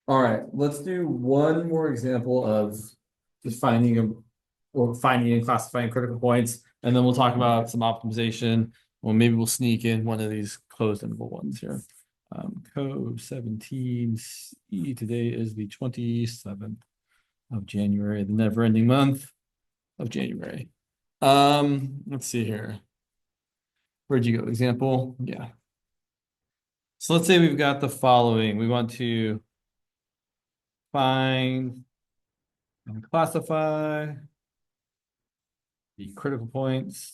All right, let's do one more example of just finding or finding and classifying critical points, and then we'll talk about some optimization. Or maybe we'll sneak in one of these closed interval ones here. Co-17C. Today is the 27th of January, the never-ending month of January. Let's see here. Where'd you go? Example? Yeah. So let's say we've got the following. We want to find and classify the critical points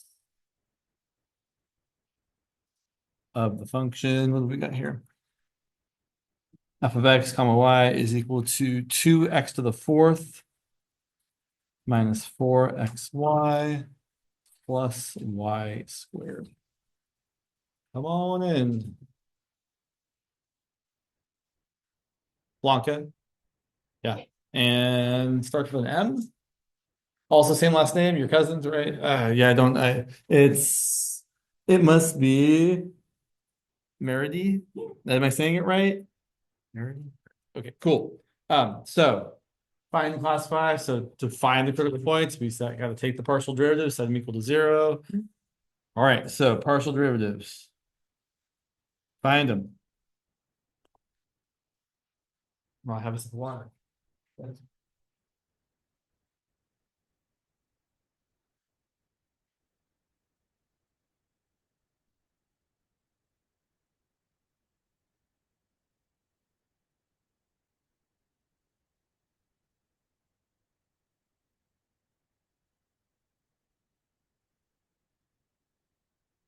of the function. What do we got here? F of x comma y is equal to 2x to the fourth minus 4xy plus y squared. Come on in. Blanca. Yeah. And starts with an M. Also same last name, your cousins, right? Yeah, it must be Meredy. Am I saying it right? Meredy? Okay, cool. So find and classify. So to find the critical points, we got to take the partial derivative, set them equal to 0. All right, so partial derivatives. Find them. Well, I have this water.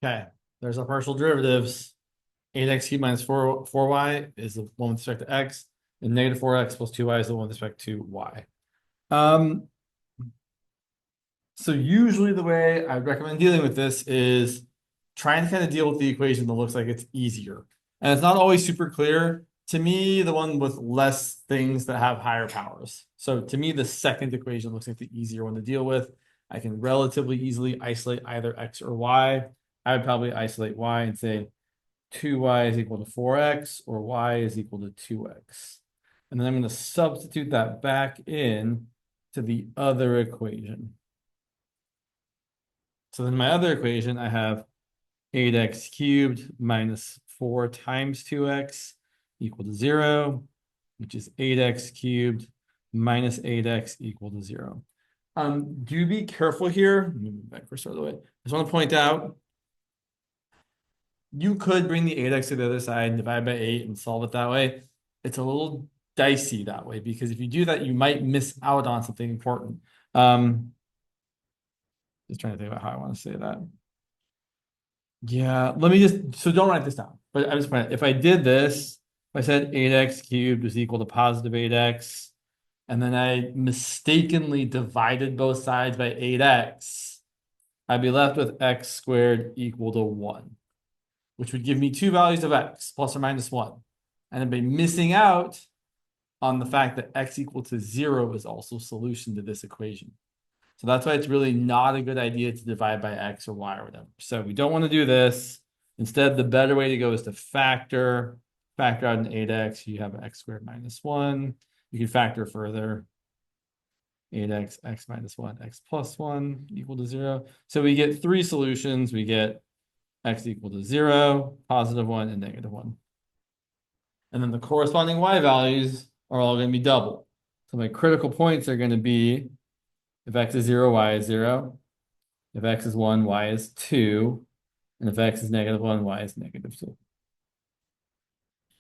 Okay, there's our partial derivatives. 8x cubed minus 4y is the one with respect to x, and negative 4x plus 2y is the one with respect to y. Um, so usually the way I recommend dealing with this is trying to kind of deal with the equation that looks like it's easier. And it's not always super clear. To me, the one with less things that have higher powers. So to me, the second equation looks like the easier one to deal with. I can relatively easily isolate either x or y. I would probably isolate y and say 2y is equal to 4x or y is equal to 2x. And then I'm going to substitute that back in to the other equation. So then my other equation, I have 8x cubed minus 4 times 2x equal to 0, which is 8x cubed minus 8x equal to 0. Do be careful here. Let me move back first out of the way. I just want to point out, you could bring the 8x to the other side and divide by 8 and solve it that way. It's a little dicey that way because if you do that, you might miss out on something important. Just trying to think about how I want to say that. Yeah, let me so don't write this down. But I'm just playing. If I did this, if I said 8x cubed was equal to positive 8x, and then I mistakenly divided both sides by 8x, I'd be left with x squared equal to 1, which would give me two values of x, plus or minus 1. And I'd be missing out on the fact that x equal to 0 is also a solution to this equation. So that's why it's really not a good idea to divide by x or y or whatever. So we don't want to do this. Instead, the better way to go is to factor out an 8x. You have x squared minus 1. You can factor further. 8x, x minus 1, x plus 1 equal to 0. So we get three solutions. We get x equal to 0, positive 1, and negative 1. And then the corresponding y values are all going to be double. So my critical points are going to be if x is 0, y is 0. If x is 1, y is 2. And if x is negative 1, y is negative 2.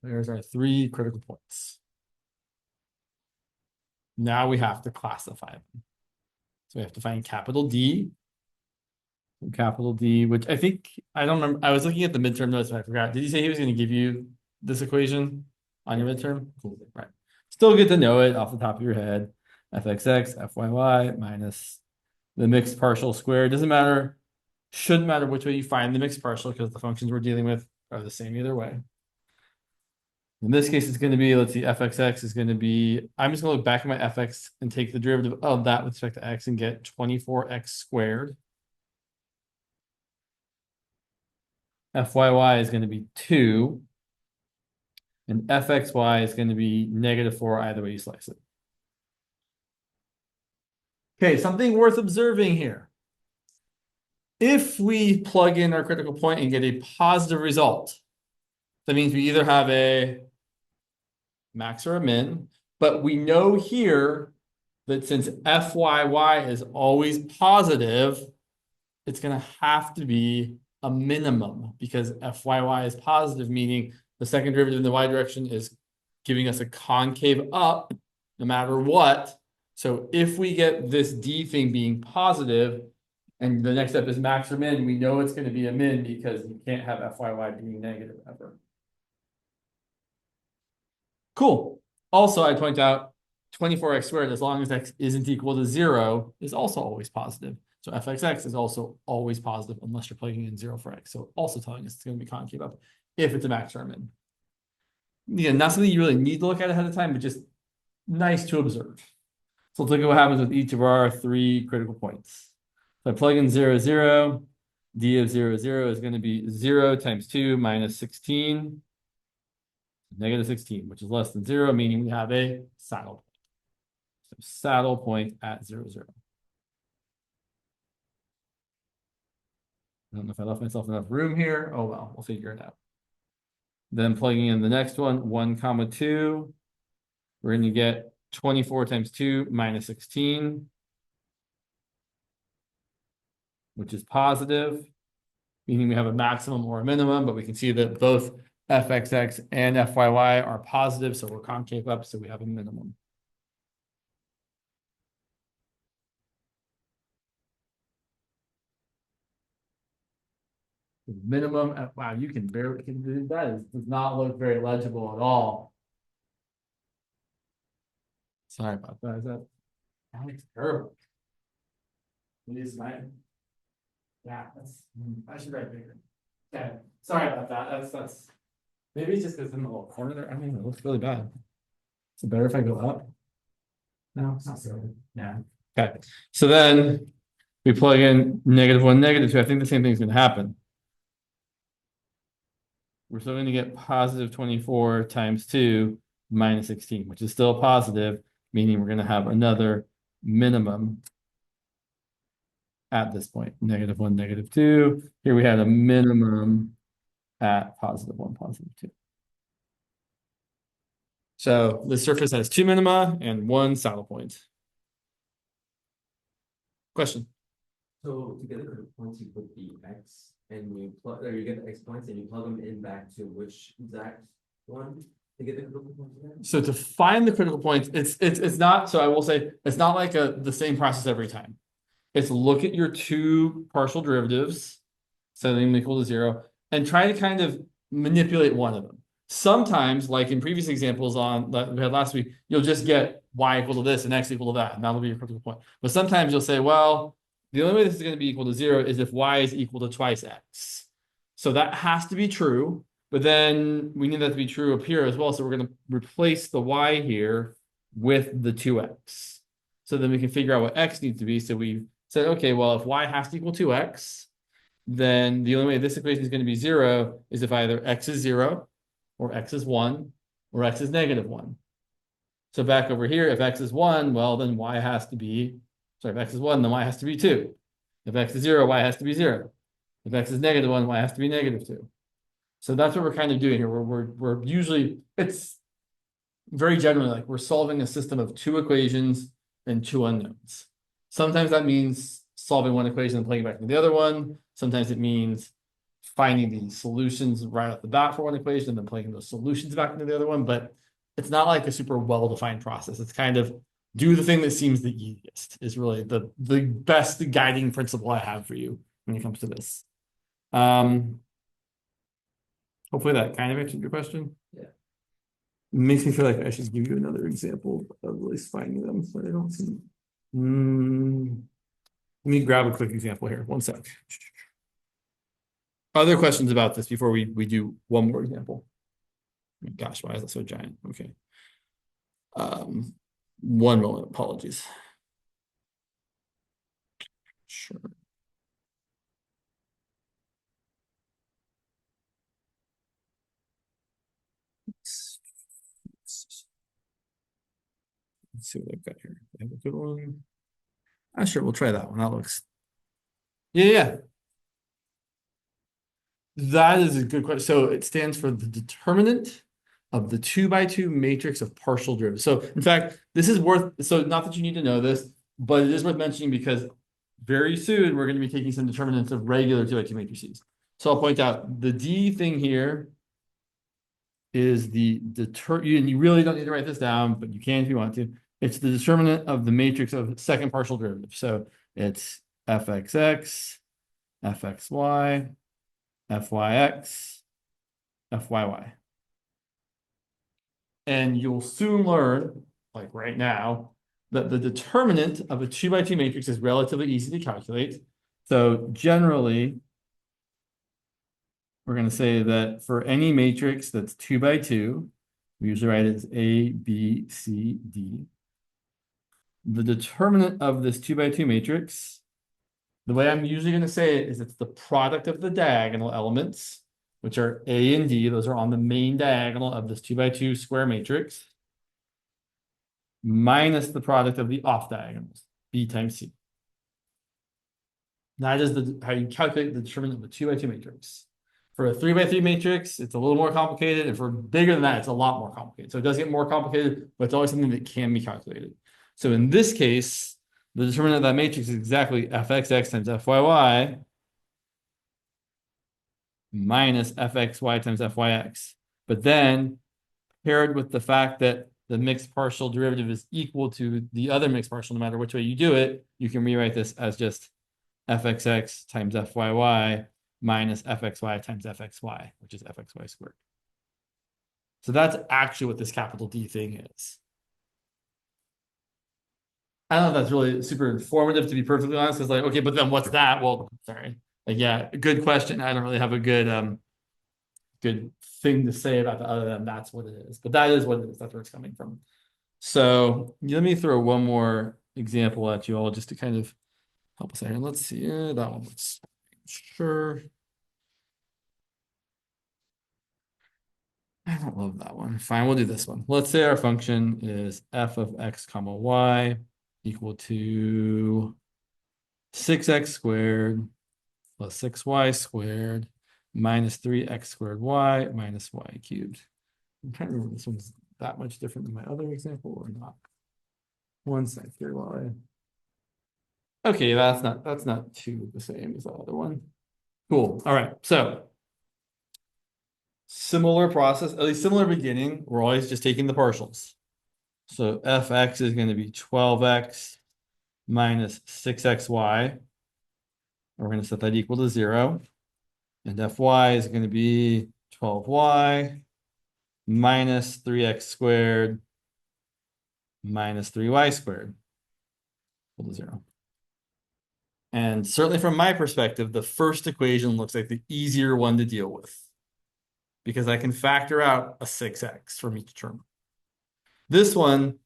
There's our three critical points. Now we have to classify them. So we have to find capital D. Capital D, which I don't remember. I was looking at the midterm notes and I forgot. Did he say he was going to give you this equation on your midterm? Cool. Right. Still good to know it off the top of your head. fxx, fyy minus the mixed partial squared. Doesn't matter. Shouldn't matter which way you find the mixed partial because the functions we're dealing with are the same either way. In this case, it's going to be, let's see, fxx is going to be, I'm just going to look back at my fx and take the derivative of that with respect to x and get 24x squared. Fyy is going to be 2. and fxy is going to be -4 either way you slice it. Okay, something worth observing here. If we plug in our critical point and get a positive result, that means we either have a max or a min, but we know here that since fyy is always positive, it's going to have to be a minimum because fyy is positive, meaning the second derivative in the y direction is giving us a concave up no matter what. So if we get this d thing being positive, and the next step is max or min, we know it's going to be a min because you can't have fyy being negative ever. Cool. Also, I point out 24x squared, as long as x isn't equal to 0, is also always positive. So fxx is also always positive unless you're plugging in 0 for x. So also telling us it's going to be concave up if it's a max or a min. Yeah, not something you really need to look at ahead of time, but just nice to observe. So let's look at what happens with each of our 3 critical points. So I plug in 0, 0. D of 0, 0 is going to be 0 times 2 minus 16. -16, which is less than 0, meaning we have a saddle point. So saddle point at 0, 0. I don't know if I left myself enough room here. Oh, well, we'll figure it out. Then plugging in the next one, 1, 2, we're going to get 24 times 2 minus 16, which is positive, meaning we have a maximum or a minimum, but we can see that both fxx and fyy are positive, so we're concave up, so we have a minimum. Minimum, wow, you can barely, that does not look very legible at all. Sorry about that. That's terrible. It is mine. Yeah, I should write bigger. Okay, sorry about that. That's maybe it's just because in the little corner there. I mean, it looks really bad. Is it better if I go up? No, it's not so. Yeah. Okay, so then we plug in -1, -2. I think the same thing is going to happen. We're still going to get positive 24 times 2 minus 16, which is still positive, meaning we're going to have another minimum at this point. -1, -2. Here we had a minimum at +1, +2. So the surface has 2 minima and 1 saddle point. Question? So to get the critical points, you put the x and you plug, or you get the x points and you plug them in back to which exact one to get the critical points again? So to find the critical points, it's not, so I will say, it's not like the same process every time. It's look at your 2 partial derivatives, setting them equal to 0, and try to kind of manipulate one of them. Sometimes, like in previous examples on that we had last week, you'll just get y equal to this and x equal to that, and that'll be your critical point. But sometimes you'll say, well, the only way this is going to be equal to 0 is if y is equal to twice x. So that has to be true, but then we need that to be true up here as well. So we're going to replace the y here with the 2x. So then we can figure out what x needs to be. So we said, okay, well, if y has to equal 2x, then the only way this equation is going to be 0 is if either x is 0, or x is 1, or x is -1. So back over here, if x is 1, well, then y has to be, sorry, if x is 1, then y has to be 2. If x is 0, y has to be 0. If x is -1, y has to be -2. So that's what we're kind of doing here. We're usually, it's very generally like we're solving a system of 2 equations and 2 unknowns. Sometimes that means solving one equation and playing back to the other one. Sometimes it means finding the solutions right off the bat for one equation and then playing those solutions back into the other one. But it's not like a super well-defined process. It's kind of do the thing that seems the easiest is really the best guiding principle I have for you when it comes to this. Hopefully that kind of answered your question. Yeah. It makes me feel like I should give you another example of at least finding them, but I don't see. Let me grab a quick example here. One sec. Other questions about this before we do one more example? Gosh, why is that so giant? Okay. One moment, apologies. Sure. Let's Let's see what I've got here. I have a good one. Ah, sure, we'll try that one. That looks. Yeah. That is a good question. So it stands for the determinant of the 2 by 2 matrix of partial derivatives. So in fact, this is worth, so not that you need to know this, but it is worth mentioning because very soon we're going to be taking some determinants of regular 2 by 2 matrices. So I'll point out the D thing here is the and you really don't need to write this down, but you can if you want to. It's the determinant of the matrix of second partial derivative. So it's fxx, fxy, fyx, fyy. And you'll soon learn, like right now, that the determinant of a 2 by 2 matrix is relatively easy to calculate. So generally, we're going to say that for any matrix that's 2 by 2, we usually write it as A, B, C, D. The determinant of this 2 by 2 matrix, the way I'm usually going to say it is it's the product of the diagonal elements, which are A and D. Those are on the main diagonal of this 2 by 2 square matrix, minus the product of the off diagonals, B times C. That is how you calculate the determinant of a 2 by 2 matrix. For a 3 by 3 matrix, it's a little more complicated. And for bigger than that, it's a lot more complicated. So it does get more complicated, but it's always something that can be calculated. So in this case, the determinant of that matrix is exactly fxx times fyy minus fxy times fyx. But then paired with the fact that the mixed partial derivative is equal to the other mixed partial, no matter which way you do it, you can rewrite this as just fxx times fyy minus fxy times fxy, which is fxy squared. So that's actually what this capital D thing is. I don't know if that's really super informative, to be perfectly honest. It's like, okay, but then what's that? Well, sorry. Like, yeah, good question. I don't really have a good good thing to say about that other than that's what it is. But that is what it is. That's where it's coming from. So let me throw one more example at you all just to kind of help us out here. Let's see. That one looks sure. I don't love that one. Fine, we'll do this one. Let's say our function is f of x comma y equal to 6x squared plus 6y squared minus 3x squared y minus y cubed. I'm trying to remember if this one's that much different than my other example or not. One sec here while I. Okay, that's not too the same as the other one. Cool. All right. So similar process, at least similar beginning. We're always just taking the partials. So fx is going to be 12x minus 6xy. We're going to set that equal to 0. And fy is going to be 12y minus 3x squared minus 3y squared equal to 0. And certainly from my perspective, the first equation looks like the easier one to deal with because I can factor out a 6x from each term. This one,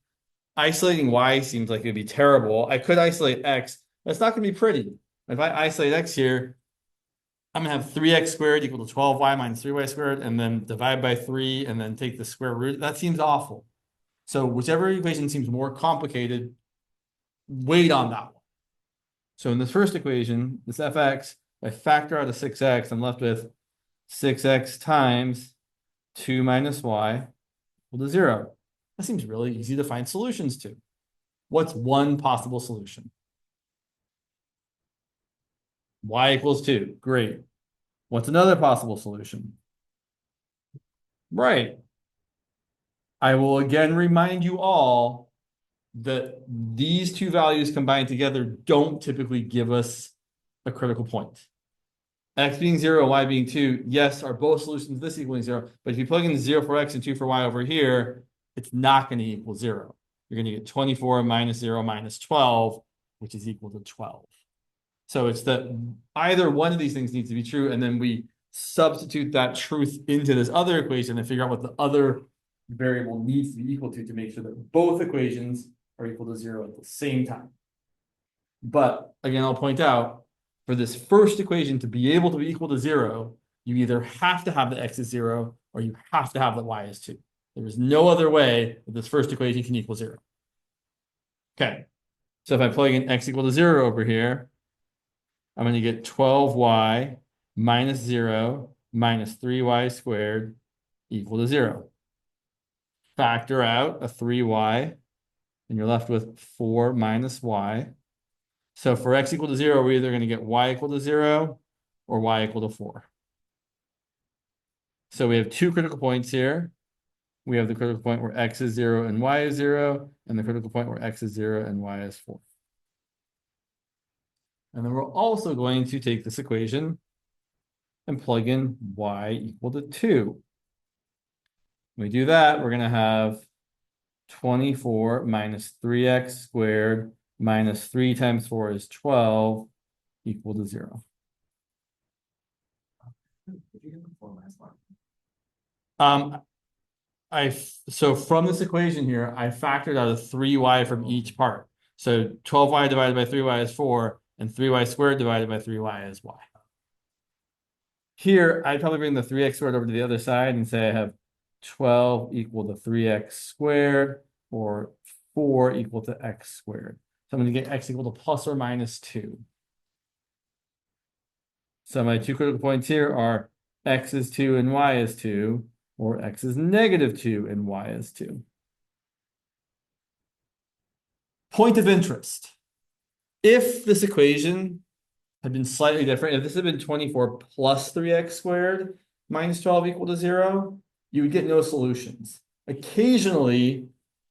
isolating y seems like it would be terrible. I could isolate x. That's not going to be pretty. If I isolate x here, I'm going to have 3x squared equal to 12y minus 3y squared, and then divide by 3, and then take the square root. That seems awful. So whichever equation seems more complicated, wait on that one. So in this first equation, this fx, if I factor out a 6x, I'm left with 6x times 2 minus y equal to 0. That seems really easy to find solutions to. What's one possible solution? Y equals 2. Great. What's another possible solution? Right. I will again remind you all that these two values combined together don't typically give us a critical point. X being 0, y being 2, yes, are both solutions to this equaling 0. But if you plug in 0 for x and 2 for y over here, it's not going to equal 0. You're going to get 24 minus 0 minus 12, which is equal to 12. So it's that either one of these things needs to be true, and then we substitute that truth into this other equation and figure out what the other variable needs to be equal to make sure that both equations are equal to 0 at the same time. But again, I'll point out, for this first equation to be able to be equal to 0, you either have to have the x is 0 or you have to have the y is 2. There is no other way that this first equation can equal 0. Okay. So if I plug in x equal to 0 over here, I'm going to get 12y minus 0 minus 3y squared equal to 0. Factor out a 3y, and you're left with 4 minus y. So for x equal to 0, we're either going to get y equal to 0 or y equal to 4. So we have two critical points here. We have the critical point where x is 0 and y is 0, and the critical point where x is 0 and y is 4. And then we're also going to take this equation and plug in y equal to 2. When we do that, we're going to have 24 minus 3x squared minus 3 times 4 is 12 equal to 0. Did you get the four last one? So from this equation here, I factored out a 3y from each part. So 12y divided by 3y is 4, and 3y squared divided by 3y is y. Here, I'd probably bring the 3x squared over to the other side and say I have 12 equal to 3x squared, or 4 equal to x squared. So I'm going to get x equal to plus or minus 2. So my two critical points here are x is 2 and y is 2, or x is negative 2 and y is 2. Point of interest. If this equation had been slightly different, if this had been 24 plus 3x squared minus 12 equal to 0, you would get no solutions. Occasionally,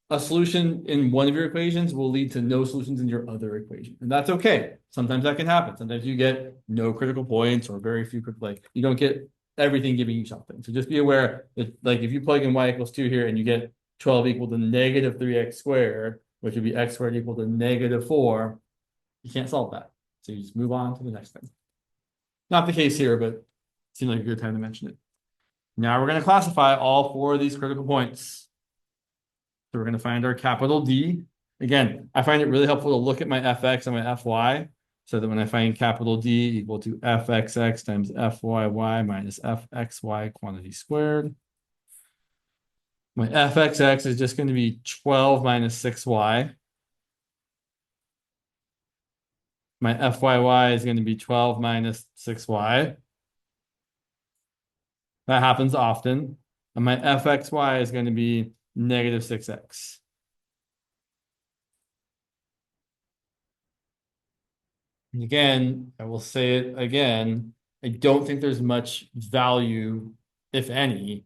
a solution in one of your equations will lead to no solutions in your other equation. And that's okay. Sometimes that can happen. Sometimes you get no critical points or very few, like you don't get everything giving you something. So just be aware that like if you plug in y equals 2 here and you get 12 equal to negative 3x squared, which would be x squared equal to negative 4, you can't solve that. So you just move on to the next thing. Not the case here, but it seemed like a good time to mention it. Now we're going to classify all 4 of these critical points. So we're going to find our capital D. Again, I find it really helpful to look at my fx and my fy, so that when I find capital D equal to fxx times fyy minus fxy quantity squared, my fxx is just going to be 12 minus 6y. My fyy is going to be 12 minus 6y. That happens often. And my fxy is going to be negative 6x. And again, I will say it again, I don't think there's much value, if any,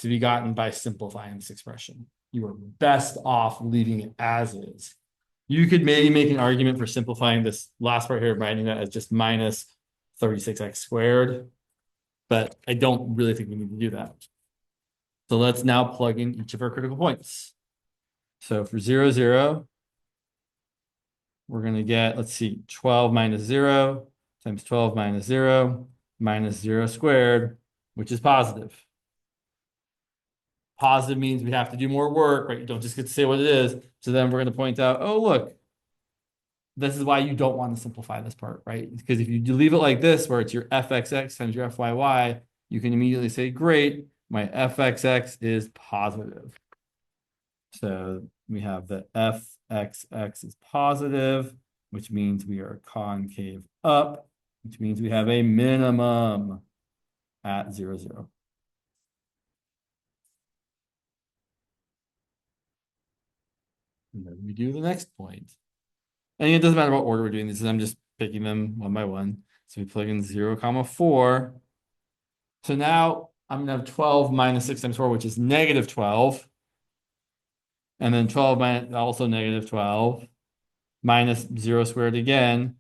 to be gotten by simplifying this expression. You are best off leaving it as is. You could maybe make an argument for simplifying this last part here, writing that as just minus 36x squared, but I don't really think we need to do that. So let's now plug in each of our critical points. So for 0, 0, we're going to get, let's see, 12 minus 0 times 12 minus 0 minus 0 squared, which is positive. Positive means we have to do more work, right? You don't just get to say what it is. So then we're going to point out, oh, look, this is why you don't want to simplify this part, right? Because if you leave it like this, where it's your fxx times your fyy, you can immediately say, great, my fxx is positive. So we have the fxx is positive, which means we are concave up, which means we have a minimum at 0, 0. And then we do the next point. And it doesn't matter what order we're doing this, I'm just picking them one by one. So we plug in 0, 4. So now I'm gonna have 12 minus 6 times 4, which is negative 12. And then 12 minus also negative 12 minus 0 squared again.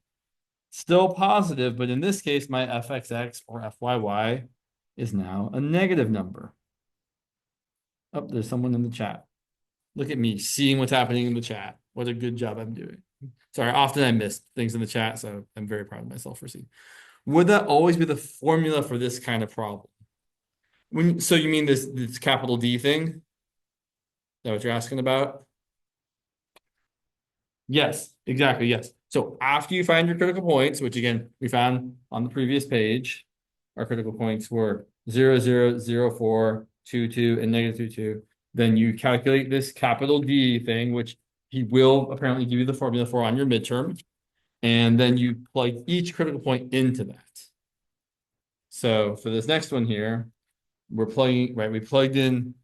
Still positive, but in this case, my fxx or fyy is now a negative number. Oh, there's someone in the chat. Look at me seeing what's happening in the chat. What a good job I'm doing. Sorry, often I miss things in the chat, so I'm very proud of myself for seeing. Would that always be the formula for this kind of problem? So you mean this capital D thing? Is that what you're asking about? Yes, exactly, yes. So after you find your critical points, which again, we found on the previous page, our critical points were 0, 0, 0, 4, 2, 2, and negative 2, 2. Then you calculate this capital D thing, which he will apparently give you the formula for on your midterm. And then you plug each critical point into that. So for this next one here, we're plugging, right? We plugged in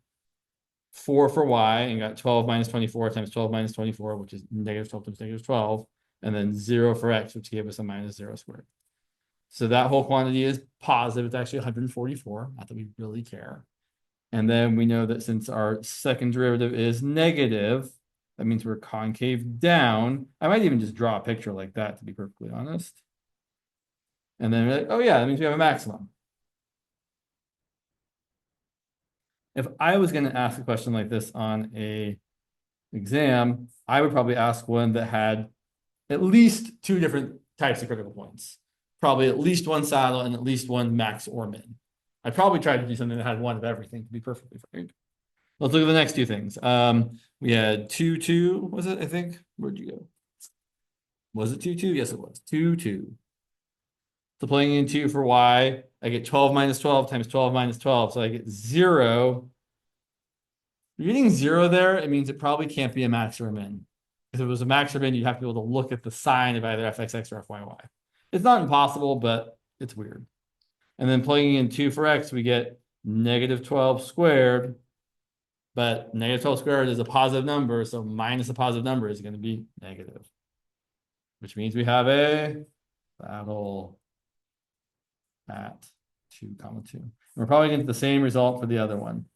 4 for y and got 12 minus 24 times 12 minus 24, which is negative 12 times negative 12, and then 0 for x, which gave us a minus 0 squared. So that whole quantity is positive. It's actually 144, not that we really care. And then we know that since our second derivative is negative, that means we're concave down. I might even just draw a picture like that, to be perfectly honest. And then we're like, oh yeah, that means we have a maximum. If I was going to ask a question like this on a exam, I would probably ask one that had at least 2 different types of critical points. Probably at least one saddle and at least one max or min. I'd probably try to do something that had one of everything, to be perfectly frank. Let's look at the next 2 things. We had 2, 2, was it, I think? Where'd you go? Was it 2, 2? Yes, it was. 2, 2. So playing in 2 for y, I get 12 minus 12 times 12 minus 12. So I get 0. If you're getting 0 there, it means it probably can't be a max or a min. If it was a max or min, you'd have to be able to look at the sign of either fxx or fyy. It's not impossible, but it's weird. And then plugging in 2 for x, we get negative 12 squared. But negative 12 squared is a positive number, so minus a positive number is going to be negative. Which means we have a saddle at 2, 2. And we're probably going to get the same result for the other one.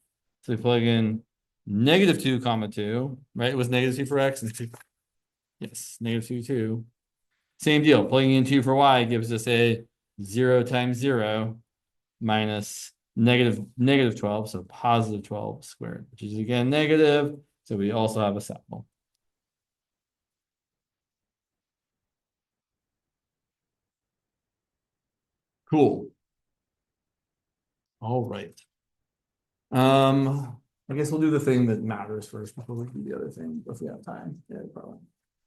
So we plug in negative 2, 2, right? It was negative 2 for x. Yes, negative 2, 2. Same deal. Plugging in 2 for y gives us a 0 times 0 minus negative 12, so positive 12 squared, which is again negative. So we also have a saddle. Cool. All right. I guess we'll do the thing that matters first before we do the other thing, if we have time. Yeah, probably.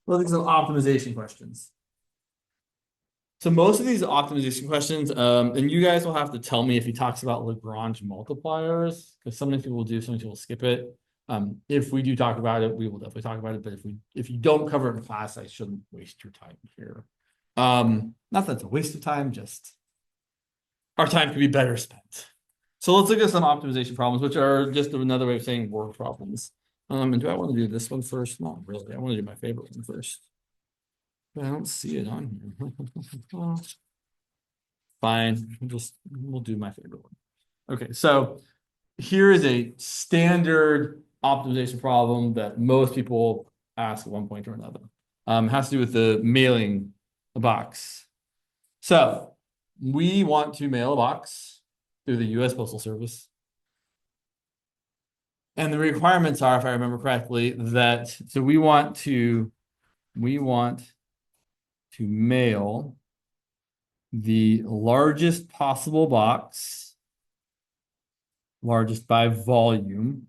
We'll look at some optimization questions. So most of these optimization questions, and you guys will have to tell me if he talks about Lagrange multipliers, because sometimes people will do, sometimes people will skip it. If we do talk about it, we will definitely talk about it. But if you don't cover it in class, I shouldn't waste your time here. Not that it's a waste of time, just our time could be better spent. So let's look at some optimization problems, which are just another way of saying word problems. And do I want to do this one first? Not really. I want to do my favorite one first. But I don't see it on here. Fine, we'll do my favorite one. Okay, so here is a standard optimization problem that most people ask at one point or another. It has to do with the mailing a box. So we want to mail a box through the US Postal Service. And the requirements are, if I remember correctly, that so we want to mail the largest possible box, largest by volume.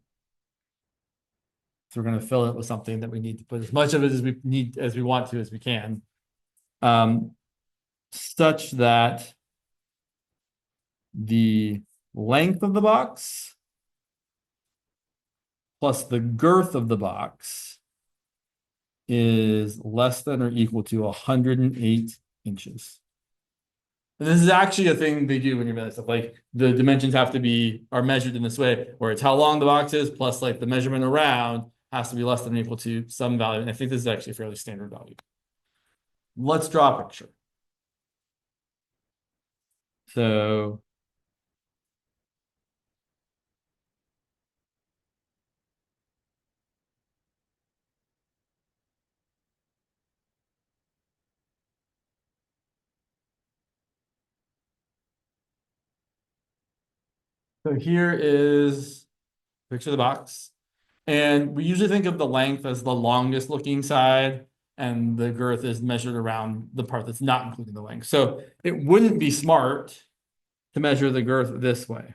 So we're going to fill it with something that we need to put as much of it as we need, as we want to, as we can, such that the length of the box plus the girth of the box is less than or equal to 108 inches. And this is actually a thing they do when you're mailing stuff. Like the dimensions are measured in this way, where it's how long the box is plus like the measurement around has to be less than or equal to some value. And I think this is actually a fairly standard value. Let's draw a picture. So here is picture the box. And we usually think of the length as the longest looking side, and the girth is measured around the part that's not including the length. So it wouldn't be smart to measure the girth this way.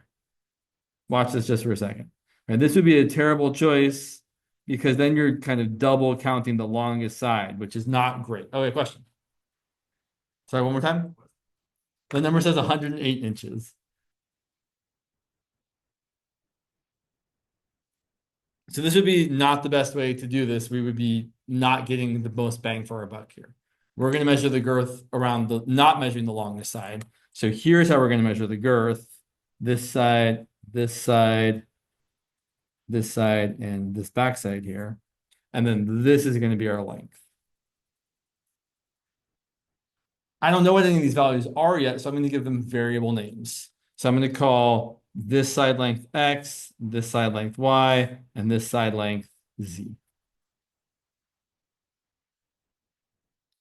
Watch this just for a second. And this would be a terrible choice because then you're kind of double counting the longest side, which is not great. Oh, wait, question. Sorry, one more time. The number says 108 inches. So this would be not the best way to do this. We would be not getting the most bang for our buck here. We're going to measure the girth around the, not measuring the longest side. So here's how we're going to measure the girth. This side, this side, this side, and this back side here. And then this is going to be our length. I don't know what any of these values are yet, so I'm going to give them variable names. So I'm going to call this side length X, this side length Y, and this side length Z.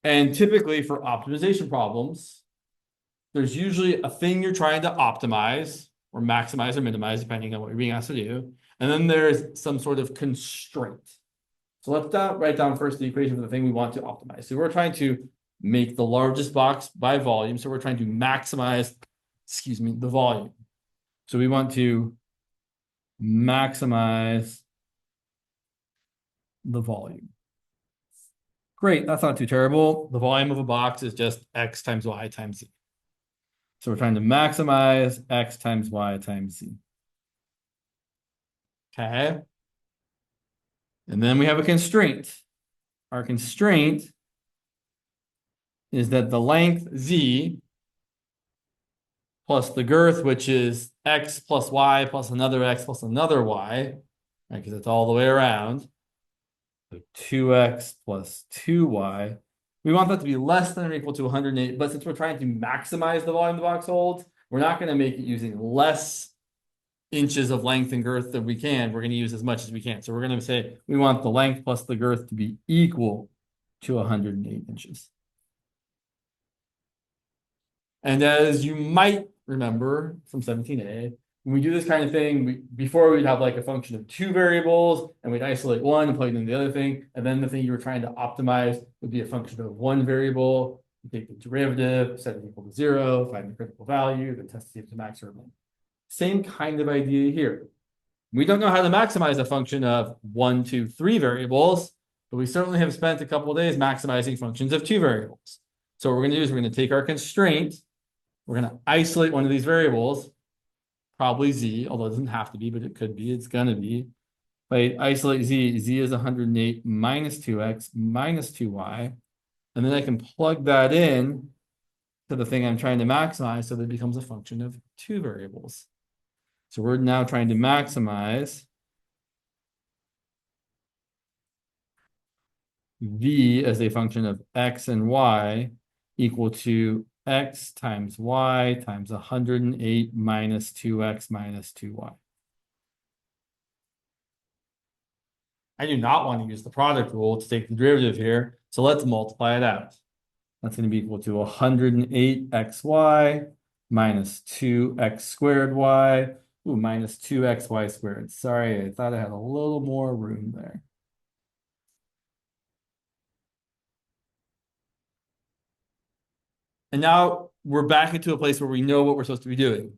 And typically for optimization problems, there's usually a thing you're trying to optimize or maximize or minimize, depending on what you're being asked to do. And then there's some sort of constraint. So let's write down first the equation for the thing we want to optimize. So we're trying to make the largest box by volume. So we're trying to maximize, the volume. So we want to maximize the volume. Great, that's not too terrible. The volume of a box is just X times Y times Z. So we're trying to maximize X times Y times Z. Okay. And then we have a constraint. Our constraint is that the length Z plus the girth, which is X plus Y plus another X plus another Y, right? Because it's all the way around. So 2X plus 2Y. We want that to be less than or equal to 108, but since we're trying to maximize the volume the box holds, we're not going to make it using less inches of length and girth than we can. We're going to use as much as we can. So we're going to say we want the length plus the girth to be equal to 108 inches. And as you might remember from 17A, when we do this kind of thing, before we'd have like a function of two variables and we'd isolate one and plug in the other thing. And then the thing you were trying to optimize would be a function of one variable. You take the derivative, set it equal to 0, find the critical value, then test to see if it's max or min. Same kind of idea here. We don't know how to maximize a function of 1, 2, 3 variables, but we certainly have spent a couple of days maximizing functions of 2 variables. So what we're going to do is we're going to take our constraint. We're going to isolate one of these variables, probably Z, although it doesn't have to be, but it could be. It's going to be. If I isolate Z, Z is 108 minus 2X minus 2Y. And then I can plug that in to the thing I'm trying to maximize so that it becomes a function of 2 variables. So we're now trying to maximize V as a function of X and Y equal to X times Y times 108 minus 2X minus 2Y. I do not want to use the product rule to take the derivative here, so let's multiply it out. That's going to be equal to 108xy minus 2x squared y, minus 2xy squared. Sorry, I thought I had a little more room there. And now we're back into a place where we know what we're supposed to be doing.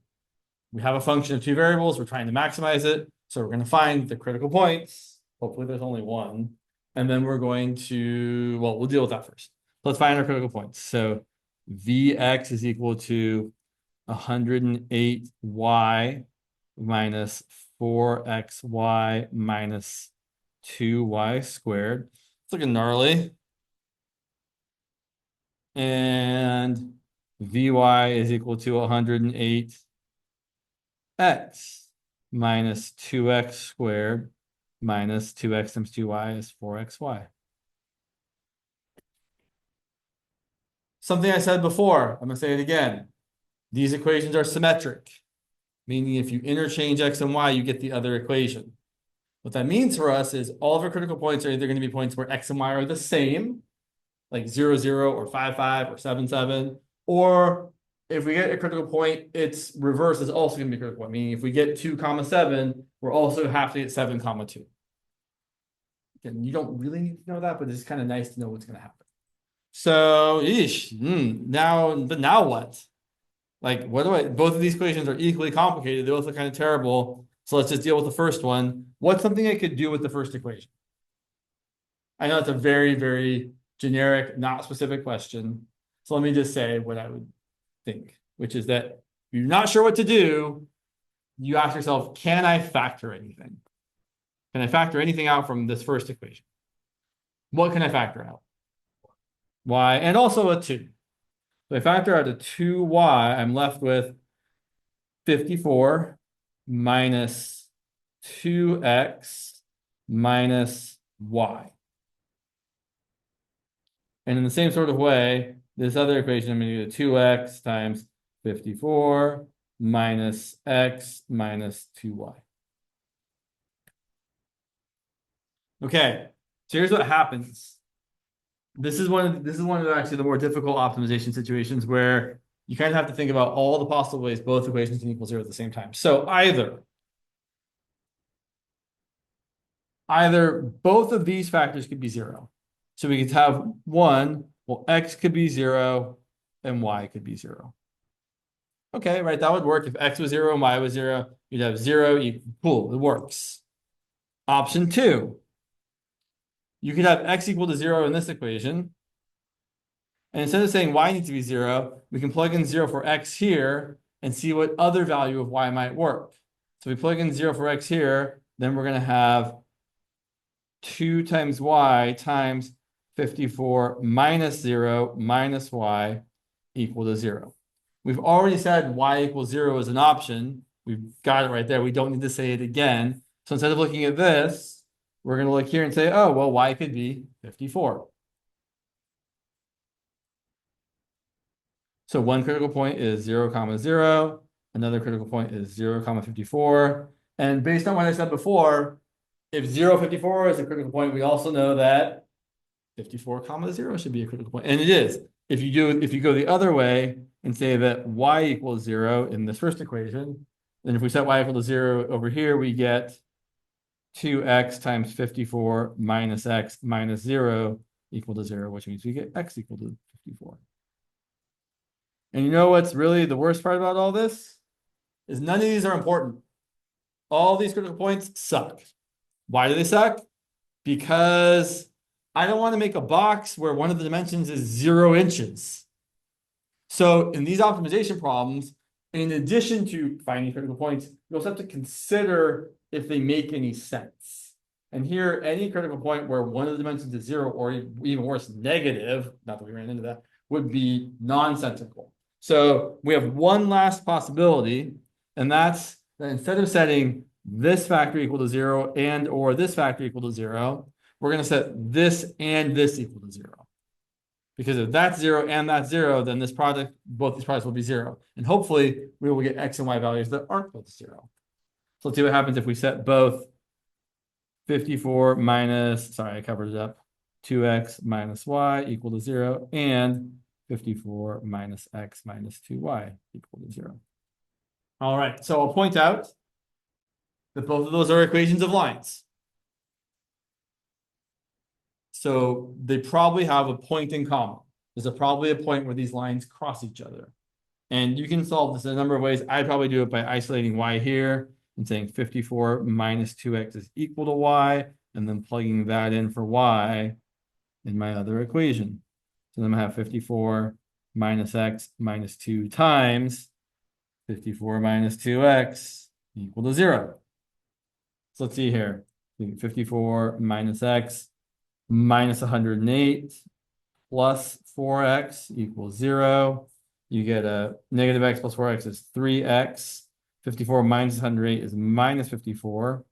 We have a function of 2 variables. We're trying to maximize it. So we're going to find the critical points. Hopefully there's only one. And then we're going to, well, we'll deal with that first. Let's find our critical points. So Vx is equal to 108y minus 4xy minus 2y squared. It's looking gnarly. And Vy is equal to 108x minus 2x squared minus 2x times 2y is 4xy. Something I said before, I'm going to say it again. These equations are symmetric, meaning if you interchange x and y, you get the other equation. What that means for us is all of our critical points are either going to be points where x and y are the same, like 0, 0, or 5, 5, or 7, 7, or if we get a critical point, its reverse is also going to be a critical point, meaning if we get 2, 7, we're also have to get 7, 2. Again, you don't really need to know that, but it's kind of nice to know what's going to happen. So, now what? Like, both of these equations are equally complicated. They both look kind of terrible. So let's just deal with the first one. What's something I could do with the first equation? I know it's a very, very generic, not specific question. So let me just say what I would think, which is that if you're not sure what to do, you ask yourself, can I factor anything? Can I factor anything out from this first equation? What can I factor out? Y, and also a 2. So I factor out a 2y, I'm left with 54 minus 2x minus y. And in the same sort of way, this other equation, I'm going to do 2x times 54 minus x minus 2y. Okay, so here's what happens. This is one of actually the more difficult optimization situations where you kind of have to think about all the possible ways both equations can equal 0 at the same time. So either both of these factors could be 0. So we could have one, well, x could be 0 and y could be 0. Okay, right, that would work. If x was 0 and y was 0, you'd have 0 equal, cool, it works. Option 2, you could have x equal to 0 in this equation. And instead of saying y needs to be 0, we can plug in 0 for x here and see what other value of y might work. So we plug in 0 for x here, then we're going to have 2 times y times 54 minus 0 minus y equal to 0. We've already said y equals 0 is an option. We've got it right there. We don't need to say it again. So instead of looking at this, we're going to look here and say, oh, well, y could be 54. So one critical point is 0, 0. Another critical point is 0, 54. And based on what I said before, if 0, 54 is a critical point, we also know that 54, 0 should be a critical point. And it is. If you go the other way and say that y equals 0 in this first equation, then if we set y equal to 0 over here, we get 2x times 54 minus x minus 0 equal to 0, which means we get x equal to 54. And you know what's really the worst part about all this? Is none of these are important. All these critical points suck. Why do they suck? Because I don't want to make a box where one of the dimensions is 0 inches. So in these optimization problems, in addition to finding critical points, you also have to consider if they make any sense. And here, any critical point where one of the dimensions is 0, or even worse, negative, not that we ran into that, would be nonsensical. So we have one last possibility, and that's that instead of setting this factor equal to 0 and or this factor equal to 0, we're going to set this and this equal to 0. Because if that's 0 and that's 0, then both these products will be 0. And hopefully we will get x and y values that aren't both 0. So let's see what happens if we set both 54 minus, sorry, I covered it up, 2x minus y equal to 0 and 54 minus x minus 2y equal to 0. All right, so I'll point out that both of those are equations of lines. So they probably have a point in common. There's probably a point where these lines cross each other. And you can solve this in a number of ways. I'd probably do it by isolating y here and saying 54 minus 2x is equal to y, and then plugging that in for y in my other equation. So then I'm going to have 54 minus x minus 2 times 54 minus 2x equal to 0. So let's see here. 54 minus x minus 108 plus 4x equals 0. You get a negative x plus 4x is 3x. 54 minus 108 is minus 54.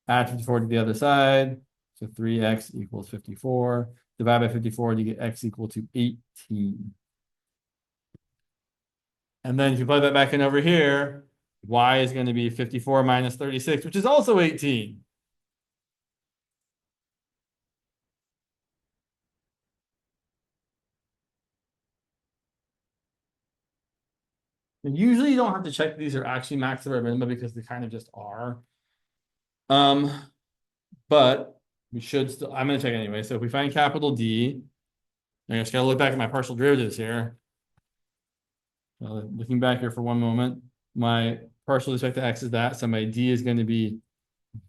Add 54 to the other side. So 3x equals 54. Divide by 54, and you get x equal to 18. And then if you plug that back in over here, y is going to be 54 minus 36, which is also 18. And usually you don't have to check these are actually maxima or minima because they kind of just are. But we should still, I'm going to check anyway. So if we find capital D, I just got to look back at my partial derivatives here. Looking back here for one moment, my partial with respect to x is that. So my D is going to be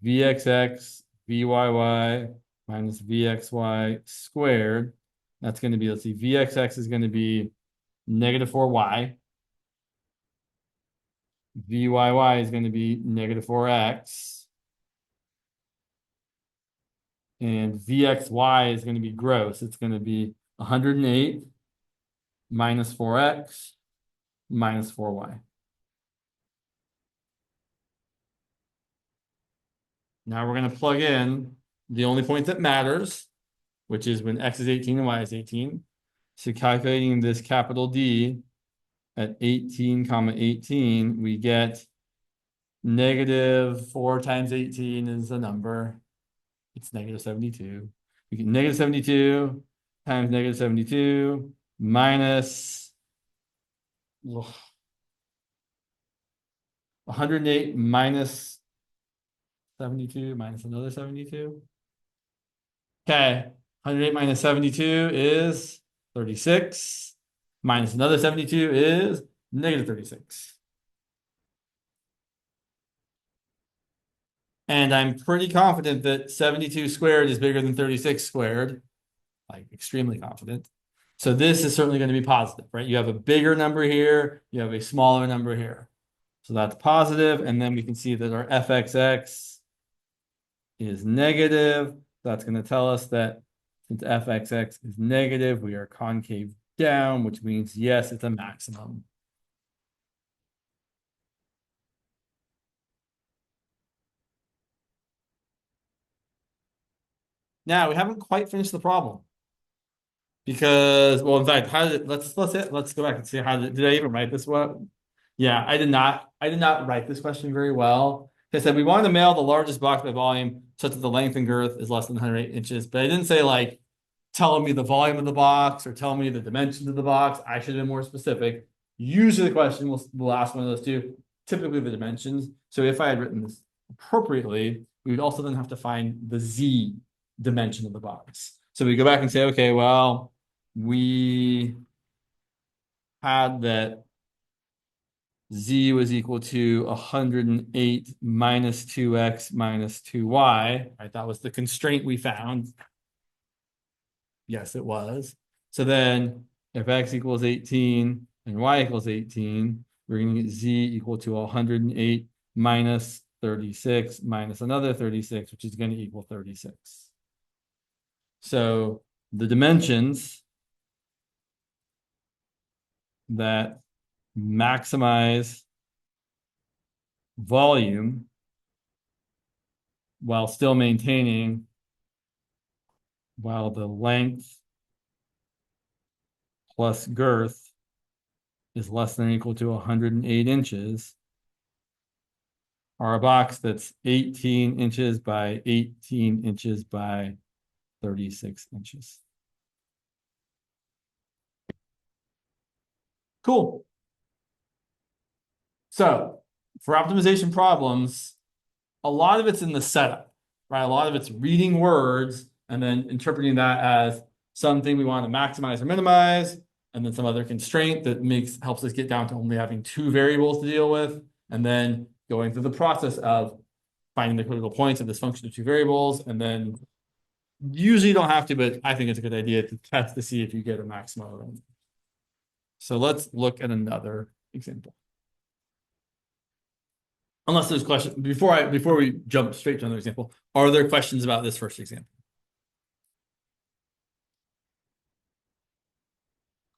Vxx, Vyy minus Vxy squared. That's going to be, let's see, Vxx is going to be negative 4y. Vyy is going to be negative 4x. And VXY is going to be gross. It's going to be 108 minus 4x minus 4y. Now we're going to plug in the only point that matters, which is when x is 18 and y is 18. So calculating this capital D at 18 comma 18, we get negative 4 times 18 is a number. It's negative 72. We get negative 72 times negative 72 minus 108 minus 72 minus another 72. Okay, 108 minus 72 is 36. Minus another 72 is negative 36. And I'm pretty confident that 72 squared is bigger than 36 squared. Like extremely confident. So this is certainly going to be positive, right? You have a bigger number here, you have a smaller number here. So that's positive, and then we can see that our fxx is negative. That's going to tell us that since fxx is negative, we are concave down, which means yes, it's a maximum. Now we haven't quite finished the problem. Because, well, in fact, how did it, let's go back and see how did I even write this one? Yeah, I did not write this question very well. I said we wanted to mail the largest box by volume such that the length and girth is less than 108 inches, but I didn't say like telling me the volume of the box or telling me the dimensions of the box. I should have been more specific. Usually the question will ask one of those two, typically the dimensions. So if I had written this appropriately, we would also then have to find the Z dimension of the box. So we go back and say, okay, well, we had that Z was equal to 108 minus 2x minus 2y, right? That was the constraint we found. Yes, it was. So then if x equals 18 and y equals 18, we're going to get z equal to 108 minus 36 minus another 36, which is going to equal 36. So the dimensions that maximize volume while still maintaining while the length plus girth is less than or equal to 108 inches are a box that's 18 inches by 18 inches by 36 inches. Cool. So for optimization problems, a lot of it's in the setup, right? A lot of it's reading words and then interpreting that as something we want to maximize or minimize, and then some other constraint that helps us get down to only having two variables to deal with, and then going through the process of finding the critical points of this function of two variables, and then usually you don't have to, but I think it's a good idea to test to see if you get a maximum. So let's look at another example. Unless there's questions before we jump straight to another example, are there questions about this first example?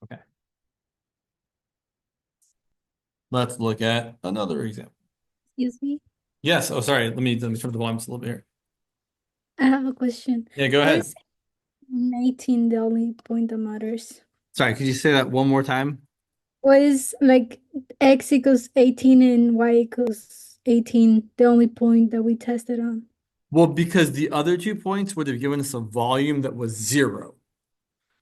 Okay. Let's look at another example. Excuse me. Yes. Oh, sorry. Let me turn the volume just a little bit here. I have a question. Yeah, go Why ahead. is 18 the only point that matters? Sorry, could you say that one more time? Why is like x equals 18 and y equals 18 the only point that we tested on? Well, because the other 2 points would have given us a volume that was 0,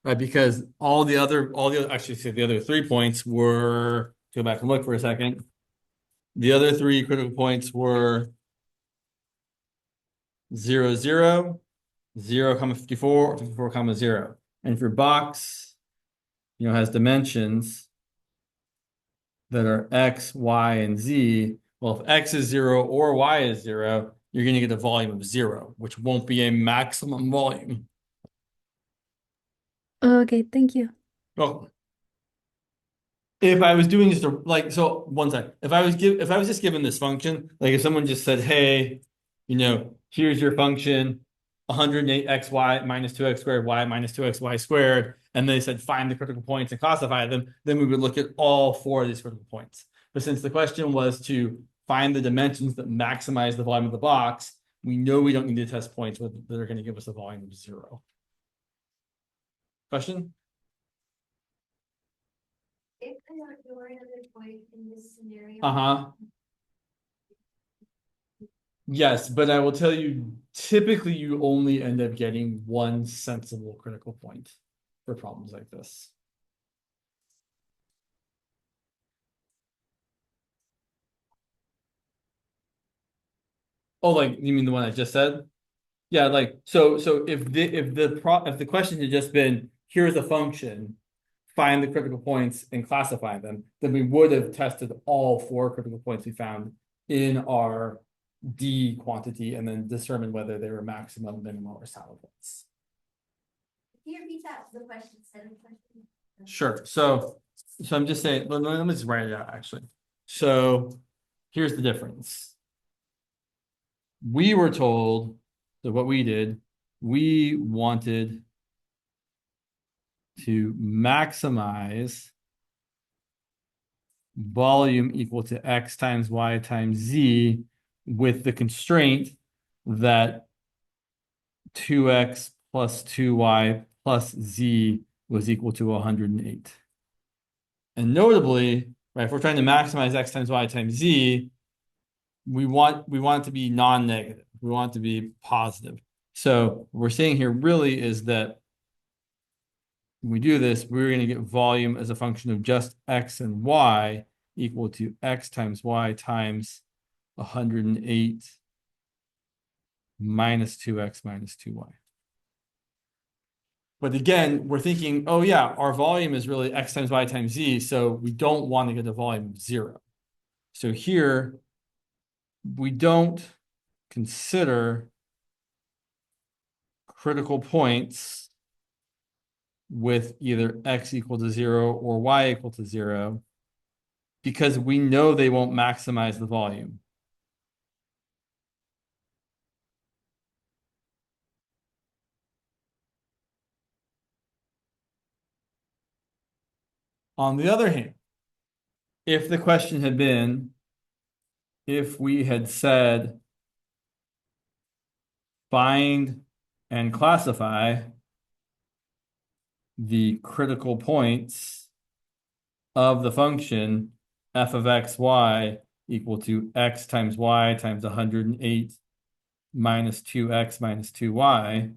right? Because actually, say the other 3 points were, go back and look for a second. The other 3 critical points were 0, 0, 0, comma 54, 54, comma 0. And if your box, has dimensions that are x, y, and z, well, if x is 0 or y is 0, you're going to get a volume of 0, which won't be a maximum volume. Okay, thank you. Well, if I was doing just one sec, if I was just given this function, like if someone just said, hey, here's your function, 108xy minus 2x squared y minus 2xy squared, and they said find the critical points and classify them, then we would look at all four of these critical points. But since the question was to find the dimensions that maximize the volume of the box, we know we don't need to test points that are going to give us a volume of 0. Question? If there were another point in this scenario. Uh-huh. Yes, but I will tell you, typically you only end up getting one sensible critical point for problems like this. Oh, like you mean the one I just said? Yeah, like so if the question had just been here's a function, find the critical points and classify them, then we would have tested all four critical points we found in our D quantity and then determined whether they were maximum, minimum, or saddle points. Can you repeat that the question instead of the question? Sure. So I'm just saying, let me just write it out actually. So here's the difference. We were told that what we did, we wanted to maximize volume equal to x times y times z with the constraint that 2x plus 2y plus z was equal to 108. And notably, right, if we're trying to maximize x times y times z, we want it to be non-negative. We want it to be positive. So what we're saying here really is that when we do this, we're going to get volume as a function of just x and y equal to x times y times 108 minus 2x minus 2y. But again, we're thinking, oh yeah, our volume is really x times y times z, so we don't want to get a volume of 0. So here, we don't consider critical points with either x equal to 0 or y equal to 0 because we know they won't maximize the volume. On the other hand, if the question had been, if we had said, find and classify the critical points of the function f of x, y equal to x times y times 108 minus 2x minus 2y.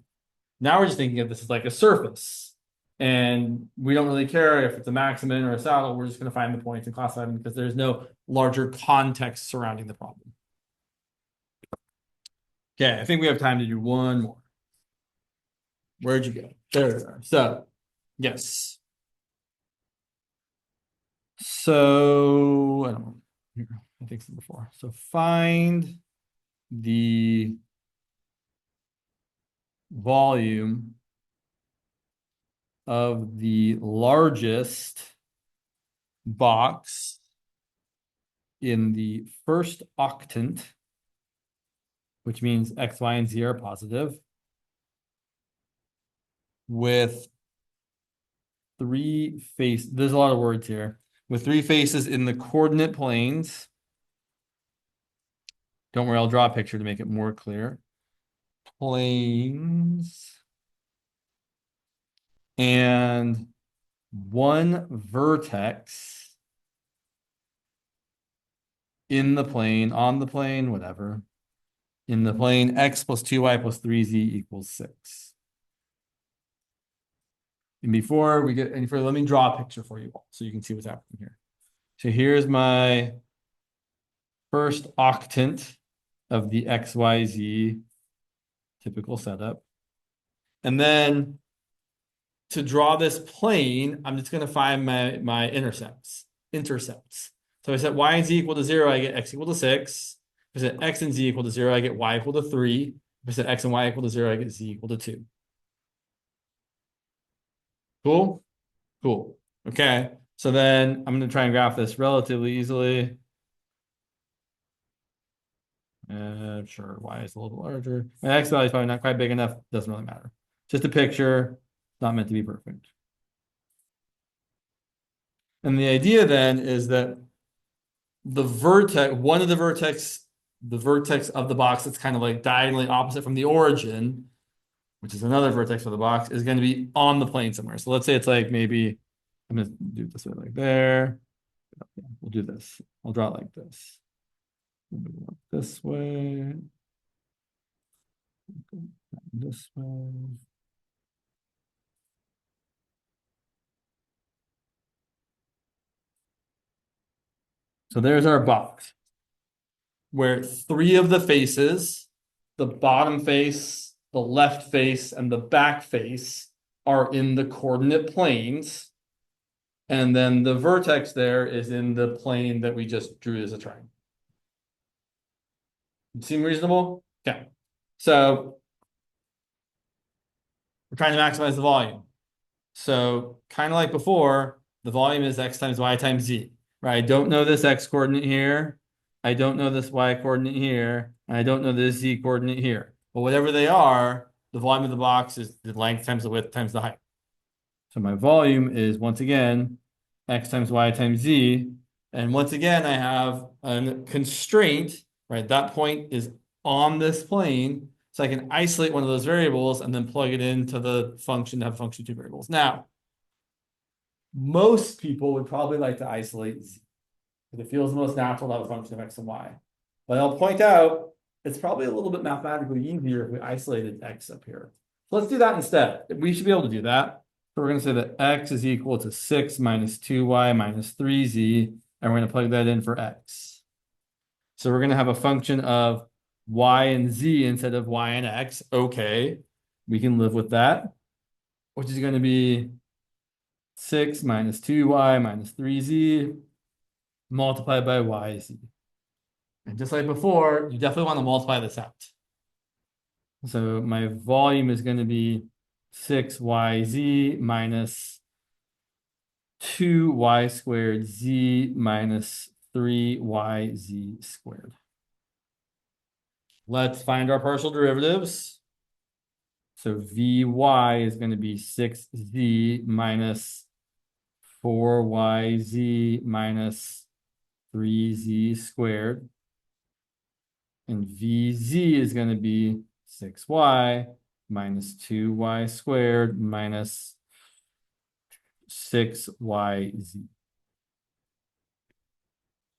Now we're just thinking of this as like a surface. And we don't really care if it's a maximum or a saddle. We're just going to find the points and classify them because there's no larger context surrounding the problem. Okay, I think we have time to do one more. Where'd you go? There we are. So, yes. So, I don't know. Here, I think so before. So find the volume of the largest box in the first octant, which means x, y, and z are positive, with three faces. There's a lot of words here. With three faces in the coordinate planes. Don't worry, I'll draw a picture to make it more clear. Planes. And one vertex in the plane, on the plane, whatever. In the plane, x plus 2y plus 3z equals 6. And before we get any further, let me draw a picture for you all so you can see what's happening here. So here's my first octant of the XYZ typical setup. And then to draw this plane, I'm just going to find my intercepts. So if I set y and z equal to 0, I get x equal to 6. If I set x and z equal to 0, I get y equal to 3. If I set x and y equal to 0, I get z equal to 2. Cool? Cool. Okay. So then I'm going to try and graph this relatively easily. Sure, y is a little bit larger. My x value is probably not quite big enough. Doesn't really matter. Just a picture, not meant to be perfect. And the idea then is that the vertex, one of the vertex of the box that's kind of like diagonally opposite from the origin, which is another vertex of the box, is going to be on the plane somewhere. So let's say it's like maybe, I'm going to do it this way, like there. We'll do this. I'll draw it like this. This way. This way. So there's our box, where three of the faces, the bottom face, the left face, and the back face are in the coordinate planes. And then the vertex there is in the plane that we just drew as a triangle. Seem reasonable? Okay. So we're trying to maximize the volume. So kind of like before, the volume is x times y times z, right? I don't know this x coordinate here. I don't know this y coordinate here. And I don't know this z coordinate here. But whatever they are, the volume of the box is the length times the width times the height. So my volume is, once again, x times y times z. And once again, I have a constraint, right? That point is on this plane. So I can isolate one of those variables and then plug it into the function to have function two variables. Now, most people would probably like to isolate z, because it feels the most natural to have a function of x and y. But I'll point out, it's probably a little bit mathematically easier if we isolated x up here. So let's do that instead. We should be able to do that. So we're going to say that x is equal to 6 minus 2y minus 3z, and we're going to plug that in for x. So we're going to have a function of y and z instead of y and x. Okay, we can live with that, which is going to be 6 minus 2y minus 3z multiplied by yz. And just like before, you definitely want to multiply this out. So my volume is going to be 6yz minus 2y squared z minus 3yz squared. Let's find our partial derivatives. So Vy is going to be 6z minus 4yz minus 3z squared. And Vz is going to be 6y minus 2y squared minus 6yz.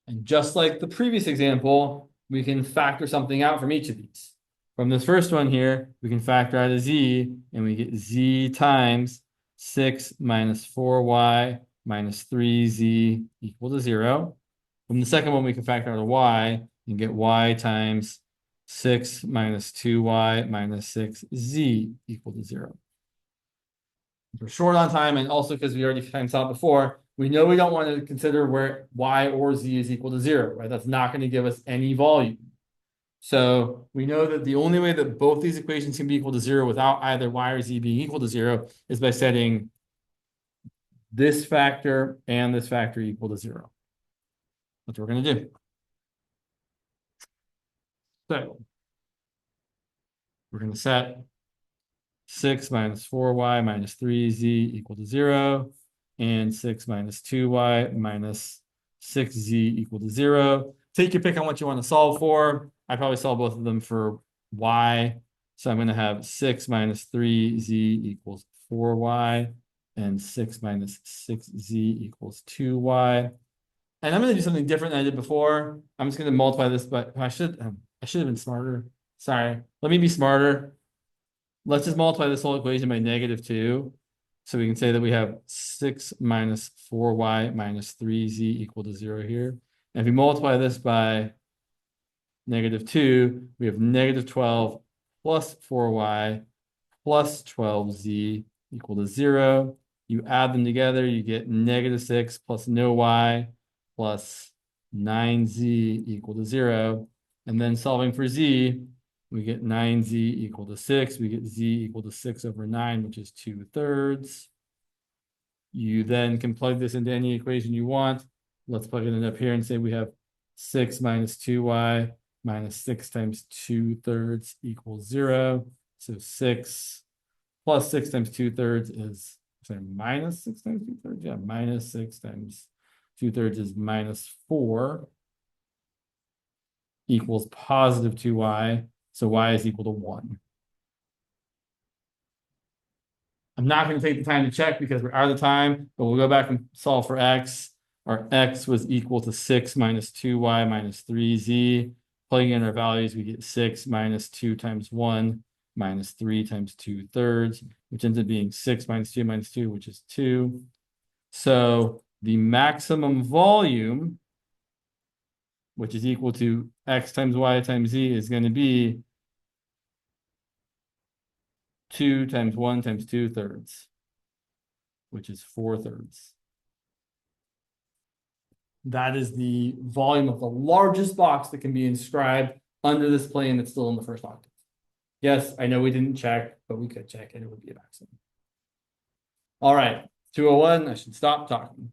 And just like the previous example, we can factor something out from each of these. From this first one here, we can factor out a z, and we get z times 6 minus 4y minus 3z equal to 0. From the second one, we can factor out a y and get y times 6 minus 2y minus 6z equal to 0. We're short on time, and also because we already times out before, we know we don't want to consider where y or z is equal to 0, right? That's not going to give us any volume. So we know that the only way that both these equations can be equal to 0 without either y or z being equal to 0 is by setting this factor and this factor equal to 0. That's what we're going to do. So we're going to set 6 minus 4y minus 3z equal to 0, and 6 minus 2y minus 6z equal to 0. Take your pick on what you want to solve for. I probably solve both of them for y. So I'm going to have 6 minus 3z equals 4y, and 6 minus 6z equals 2y. And I'm going to do something different than I did before. I'm just going to multiply this, but I should have been smarter. Sorry. Let me be smarter. Let's just multiply this whole equation by -2. So we can say that we have 6 minus 4y minus 3z equal to 0 here. And if we multiply this by -2, we have -12 plus 4y plus 12z equal to 0. You add them together, you get -6 plus no y plus 9z equal to 0. And then solving for z, we get 9z equal to 6. We get z equal to 6 over 9, which is 2/3. You then can plug this into any equation you want. Let's plug it in up here and say we have 6 minus 2y minus 6 times 2/3 equals 0. So 6 plus 6 times 2/3 is, sorry, minus 6 times 2/3. Yeah, minus 6 times 2/3 is minus 4 equals positive 2y. So y is equal to 1. I'm not going to take the time to check because we're out of time, but we'll go back and solve for x. Our x was equal to 6 minus 2y minus 3z. Plugging in our values, we get 6 minus 2 times 1 minus 3 times 2/3, which ends up being 6 minus 2 minus 2, which is 2. So the maximum volume, which is equal to x times y times z, is going to be 2 times 1 times 2/3, which is 4/3. That is the volume of the largest box that can be inscribed under this plane that's still in the first octave. Yes, I know we didn't check, but we could check and it would be a maximum. All right, 201, I should stop talking.